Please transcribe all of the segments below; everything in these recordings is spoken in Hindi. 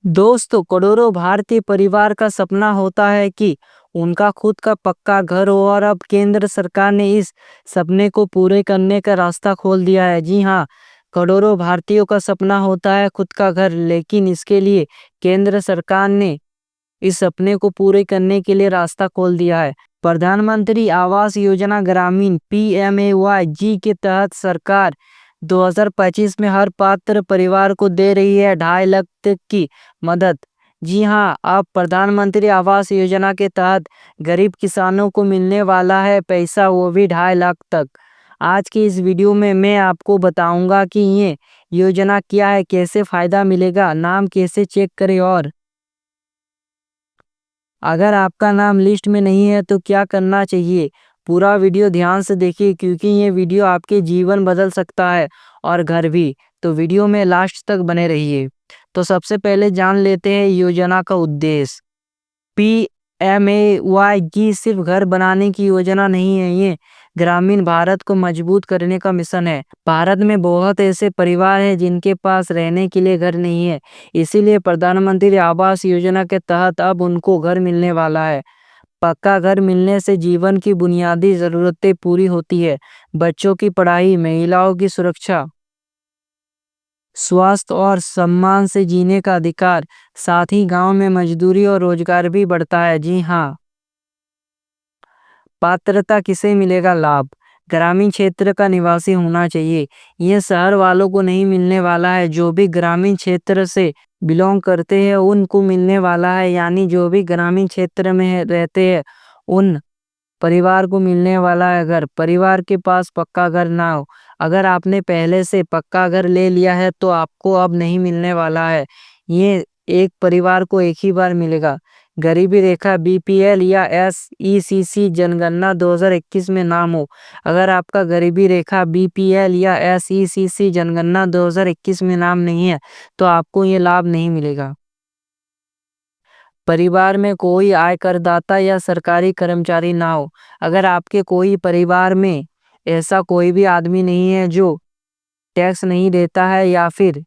दोस्तों, करोड़ों भारतीय परिवार का सपना होता है कि उनका खुद का पक्का घर हो और अब केंद्र सरकार ने इस सपने को पूरे करने का रास्ता खोल दिया है। जी हाँ, करोड़ों भारतीयों का सपना होता है खुद का घर, लेकिन इसके लिए केंद्र सरकार ने इस सपने को पूरे करने के लिए रास्ता खोल दिया है। प्रधानमंत्री आवास योजना ग्रामीण PMAY के तहत सरकार 2025 में हर पात्र परिवार को दे रही है 2.5 लाख तक की मदद। जी हाँ, अब प्रधानमंत्री आवास योजना के तहत गरीब किसानों को मिलने वाला है पैसा, वो भी 2.5 लाख तक। आज की इस वीडियो में मैं आपको बताऊंगा कि ये योजना क्या है, कैसे फ़ायदा मिलेगा, नाम कैसे चेक करें और अगर आपका नाम लिस्ट में नहीं है तो क्या करना चाहिए। पूरा वीडियो ध्यान से देखिए क्योंकि ये वीडियो आपके जीवन बदल सकता है और घर भी। तो वीडियो में लास्ट तक बने रहिए। तो सबसे पहले जान लेते हैं योजना का उद्देश्य। PMAY की सिर्फ घर बनाने की योजना नहीं है, ये ग्रामीण भारत को मजबूत करने का मिशन है। भारत में बहुत ऐसे परिवार हैं जिनके पास रहने के लिए घर नहीं है, इसीलिए प्रधानमंत्री आवास योजना के तहत अब उनको घर मिलने वाला है। पक्का घर मिलने से जीवन की बुनियादी ज़रूरतें पूरी होती है। बच्चों की पढ़ाई, महिलाओं की सुरक्षा, स्वास्थ्य और सम्मान से जीने का अधिकार, साथ ही गांव में मजदूरी और रोजगार भी बढ़ता है। जी हाँ, पात्रता किसे मिलेगा लाभ। ग्रामीण क्षेत्र का निवासी होना चाहिए, ये शहर वालों को नहीं मिलने वाला है। जो भी ग्रामीण क्षेत्र से बिलोंग करते हैं उनको मिलने वाला है, यानी जो भी ग्रामीण क्षेत्र में रहते हैं उन परिवार को मिलने वाला है घर। परिवार के पास पक्का घर ना हो, अगर आपने पहले से पक्का घर ले लिया है तो आपको अब नहीं मिलने वाला है। ये एक परिवार को एक ही बार मिलेगा। गरीबी रेखा BPL या SECC जनगणना 2021 में नाम हो। अगर आपका गरीबी रेखा BPL या SECC जनगणना 2021 में नाम नहीं है तो आपको ये लाभ नहीं मिलेगा। परिवार में कोई आयकरदाता या सरकारी कर्मचारी ना हो। अगर आपके कोई परिवार में ऐसा कोई भी आदमी नहीं है जो टैक्स नहीं देता है या फिर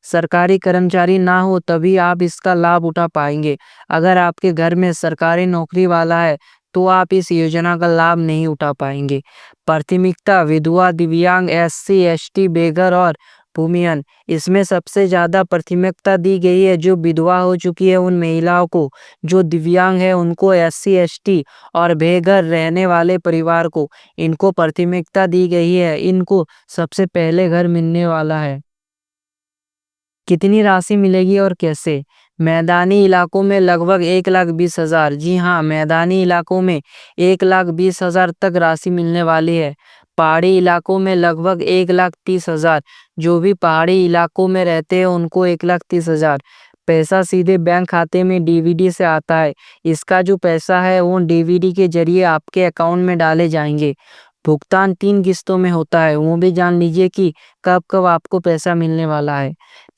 सरकारी कर्मचारी ना हो, तभी आप इसका लाभ उठा पाएंगे। अगर आपके घर में सरकारी नौकरी वाला है तो आप इस योजना का लाभ नहीं उठा पाएंगे। प्राथमिकता विधवा, दिव्यांग, SC ST, बेघर और भूमिहीन, इसमें सबसे ज़्यादा प्राथमिकता दी गई है जो विधवा हो चुकी है उन महिलाओं को, जो दिव्यांग है उनको, SC ST और बेघर रहने वाले परिवार को, इनको प्राथमिकता दी गई है। इनको सबसे पहले घर मिलने वाला है। कितनी राशि मिलेगी और कैसे। मैदानी इलाकों में लगभग 1,20,000। जी हाँ, मैदानी इलाकों में 1,20,000 तक राशि मिलने वाली है। पहाड़ी इलाकों में लगभग 1,30,000। जो भी पहाड़ी इलाकों में रहते हैं उनको 1,30,000। पैसा सीधे बैंक खाते में DVD से आता है। इसका जो पैसा है वो DVD के जरिए आपके अकाउंट में डाले जाएंगे। भुगतान 3 किस्तों में होता है, वो भी जान लीजिए कि कब कब आपको पैसा मिलने वाला है।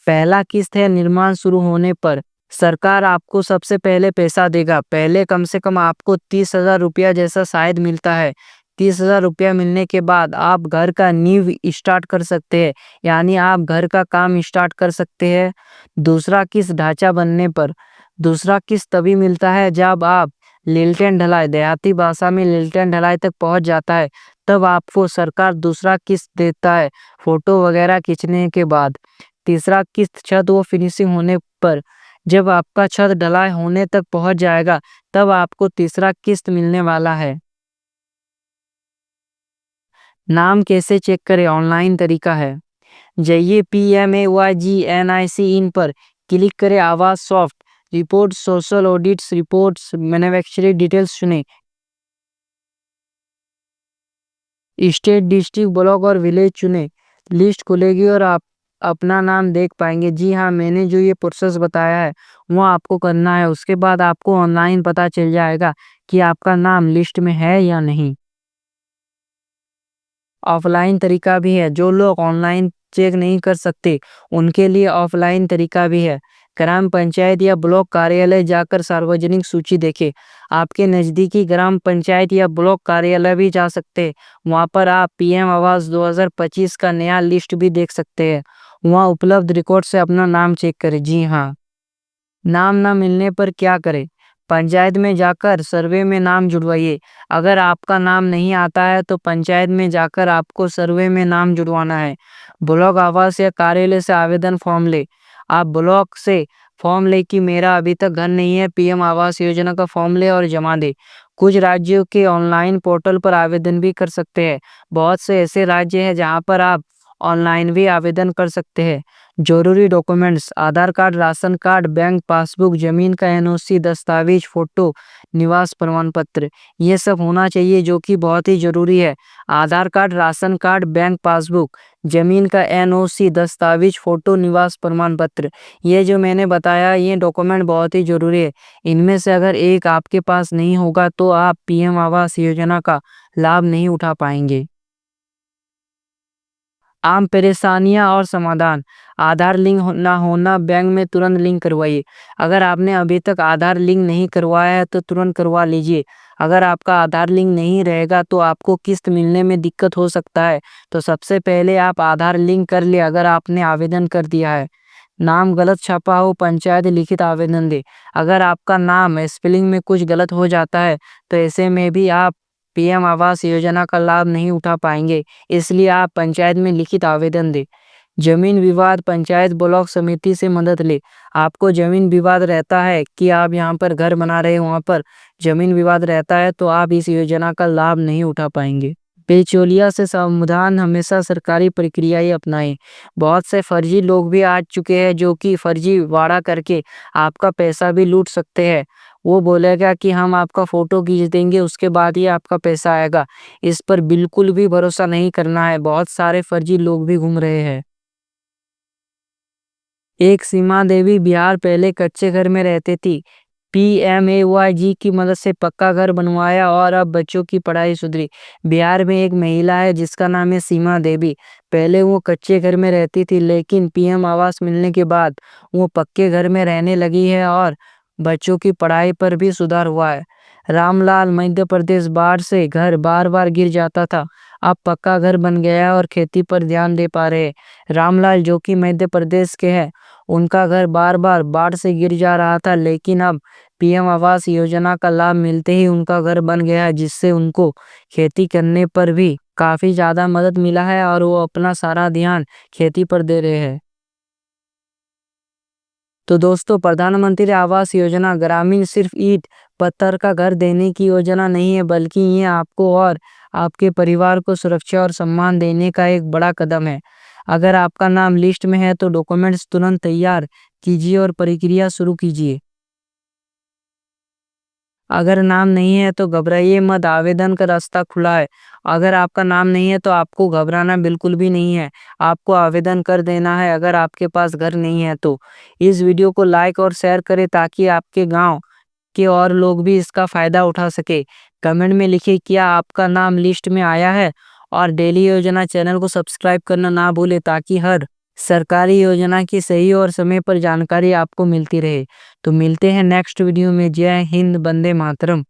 पहला किस्त है निर्माण शुरू होने पर। सरकार आपको सबसे पहले पैसा देगा। पहले कम से कम आपको 30,000 रुपया जैसा शायद मिलता है। 30,000 रुपया मिलने के बाद आप घर का नींव स्टार्ट कर सकते हैं, यानी आप घर का काम स्टार्ट कर सकते हैं। दूसरा किस्त ढांचा बनने पर। दूसरा किस्त तभी मिलता है जब आप लिल्टन ढलाई, देहाती भाषा में लिल्टन ढलाई तक पहुंच जाता है, तब आपको सरकार दूसरा किस्त देता है फोटो वगैरह खींचने के बाद। तीसरा किस्त छत व फिनिशिंग होने पर। जब आपका छत ढलाई होने तक पहुंच जाएगा तब आपको तीसरा किस्त मिलने वाला है। नाम कैसे चेक करें, ऑनलाइन तरीका है। जाइए PMAYGNIC इन पर क्लिक करें। आवास soft report, social audits reports, manufacturing details चुनें। स्टेट, डिस्ट्रिक्ट, ब्लॉक और विलेज चुनें। लिस्ट खुलेगी और आप अपना नाम देख पाएंगे। जी हाँ, मैंने जो ये प्रोसेस बताया है वो आपको करना है। उसके बाद आपको ऑनलाइन पता चल जाएगा कि आपका नाम लिस्ट में है या नहीं। ऑफलाइन तरीका भी है। जो लोग ऑनलाइन चेक नहीं कर सकते उनके लिए ऑफलाइन तरीका भी है। ग्राम पंचायत या ब्लॉक कार्यालय जाकर सार्वजनिक सूची देखें। आपके नज़दीकी ग्राम पंचायत या ब्लॉक कार्यालय भी जा सकते हैं। वहाँ पर आप PM आवास 2025 का नया लिस्ट भी देख सकते हैं। वहाँ उपलब्ध रिकॉर्ड से अपना नाम चेक करें। जी हाँ। नाम ना मिलने पर क्या करें? पंचायत में जाकर सर्वे में नाम जुड़वाइए। अगर आपका नाम नहीं आता है तो पंचायत में जाकर आपको सर्वे में नाम जुड़वाना है। ब्लॉक आवास या कार्यालय से आवेदन फॉर्म ले। आप ब्लॉक से फॉर्म ले कि मेरा अभी तक घर नहीं है, पीएम आवास योजना का फॉर्म ले और जमा दे। कुछ राज्यों के ऑनलाइन पोर्टल पर आवेदन भी कर सकते हैं। बहुत से ऐसे राज्य हैं जहां पर आप ऑनलाइन भी आवेदन कर सकते हैं। जरूरी documents: Aadhaar card, ration card, bank passbook, जमीन का एनओसी, दस्तावेज, फोटो, निवास प्रमाण पत्र, ये सब होना चाहिए जो कि बहुत ही जरूरी है। Aadhaar card, ration card, bank passbook, जमीन का एनओसी, दस्तावेज, फोटो, निवास प्रमाण पत्र, ये जो मैंने बताया ये डॉक्यूमेंट बहुत ही जरूरी है। इनमें से अगर एक आपके पास नहीं होगा तो आप पीएम आवास योजना का लाभ नहीं उठा पाएंगे। आम परेशानियां और समाधान: आधार लिंक ना होना, बैंक में तुरंत लिंक करवाइए। अगर आपने अभी तक आधार लिंक नहीं करवाया है तो तुरंत करवा लीजिए। अगर आपका आधार लिंक नहीं रहेगा तो आपको किस्त मिलने में दिक्कत हो सकता है। तो सबसे पहले आप आधार लिंक कर ले अगर आपने आवेदन कर दिया है। नाम गलत छपा हो, पंचायत लिखित आवेदन दे। अगर आपका नाम स्पेलिंग में कुछ गलत हो जाता है तो ऐसे में भी आप पीएम आवास योजना का लाभ नहीं उठा पाएंगे। इसलिए आप पंचायत में लिखित आवेदन दें। जमीन विवाद: पंचायत ब्लॉक समिति से मदद ले। आपको जमीन विवाद रहता है कि आप यहाँ पर घर बना रहे हो, वहाँ पर जमीन विवाद रहता है तो आप इस योजना का लाभ नहीं उठा पाएंगे। बिचौलिया से सावधान: हमेशा सरकारी प्रक्रियाएं अपनाएं। बहुत से फर्जी लोग भी आ चुके हैं जो कि फर्जी वाड़ा करके आपका पैसा भी लूट सकते हैं। वो बोलेगा कि हम आपका फोटो खींच देंगे, उसके बाद ही आपका पैसा आएगा। इस पर बिल्कुल भी भरोसा नहीं करना है, बहुत सारे फर्जी लोग भी घूम रहे हैं। एक सीमा देवी बिहार पहले कच्चे घर में रहती थी। पीएमएवाई की मदद से पक्का घर बनवाया और अब बच्चों की पढ़ाई सुधरी। बिहार में एक महिला है जिसका नाम है सीमा देवी। पहले वो कच्चे घर में रहती थी लेकिन पीएम आवास मिलने के बाद वो पक्के घर में रहने लगी है और बच्चों की पढ़ाई पर भी सुधार हुआ है। रामलाल, मध्य प्रदेश, बाढ़ से घर बार बार गिर जाता था, अब पक्का घर बन गया और खेती पर ध्यान दे पा रहे हैं। रामलाल जो कि मध्य प्रदेश के हैं, उनका घर बार बार बाढ़ से गिर जा रहा था लेकिन अब पीएम आवास योजना का लाभ मिलते ही उनका घर बन गया, जिससे उनको खेती करने पर भी काफी ज्यादा मदद मिला है और वो अपना सारा ध्यान खेती पर दे रहे हैं। तो दोस्तों, प्रधानमंत्री आवास योजना ग्रामीण सिर्फ ईंट पत्थर का घर देने की योजना नहीं है, बल्कि ये आपको और आपके परिवार को सुरक्षा और सम्मान देने का एक बड़ा कदम है। अगर आपका नाम लिस्ट में है तो डॉक्यूमेंट्स तुरंत तैयार कीजिए और प्रक्रिया शुरू कीजिए। अगर नाम नहीं है तो घबराइए मत, आवेदन का रास्ता खुला है। अगर आपका नाम नहीं है तो आपको घबराना बिल्कुल भी नहीं है, आपको आवेदन कर देना है अगर आपके पास घर नहीं है तो। इस वीडियो को लाइक और शेयर करें ताकि आपके गांव के और लोग भी इसका फायदा उठा सके। कमेंट में लिखिए क्या आपका नाम लिस्ट में आया है, और डेली योजना चैनल को सब्सक्राइब करना ना भूले ताकि हर सरकारी योजना की सही और समय पर जानकारी आपको मिलती रहे। तो मिलते हैं नेक्स्ट वीडियो में। जय हिंद, वंदे मातरम।